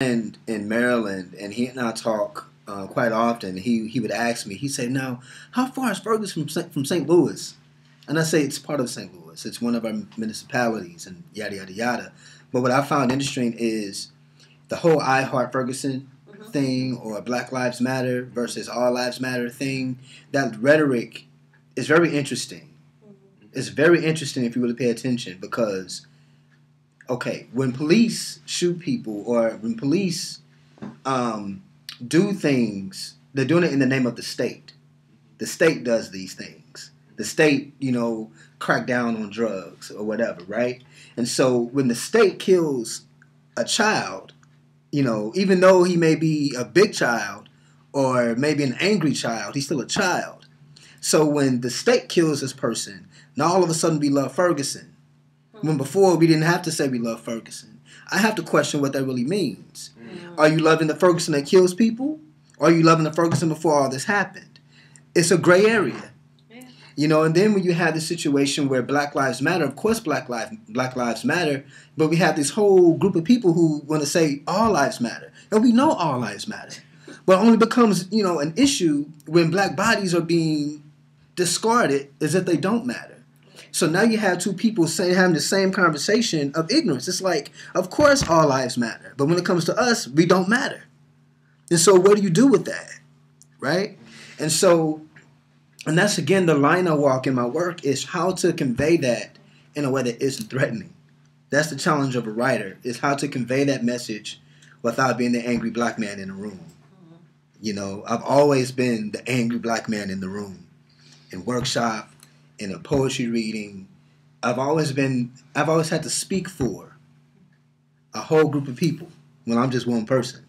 And in Maryland, and he and I talk quite often. He would ask me. He said, "Now, how far is Ferguson from St. Louis?" And I say it's part of St. Louis. It's one of our municipalities, and yada yada yada. But what I found interesting is the whole "I Heart Ferguson" thing, or Black Lives Matter versus All Lives Matter thing. That rhetoric is very interesting. It's very interesting if you really pay attention because okay, when police shoot people or when police um, do things, they're doing it in the name of the state. The state does these things. The state, crack down on drugs or whatever, right? And so when the state kills a child, even though he may be a big child or maybe an angry child, he's still a child. So when the state kills this person, now all of a sudden we love Ferguson. When before we didn't have to say we love Ferguson. I have to question what that really means. Are you loving the Ferguson that kills people? Or are you loving the Ferguson before all this happened? It's a gray area. And then when you have the situation where Black Lives Matter, of course Black Lives Matter, but we have this whole group of people who want to say all lives matter. And we know all lives matter. But it only becomes, an issue when black bodies are being discarded as if they don't matter. So now you have two people having the same conversation of ignorance. It's like, of course all lives matter. But when it comes to us, we don't matter. And so what do you do with that? Right? And that's again the line I walk in my work is how to convey that in a way that isn't threatening. That's the challenge of a writer, is how to convey that message without being the angry black man in the room. I've always been the angry black man in the room. In workshop, in a poetry reading, I've always had to speak for a whole group of people when I'm just one person.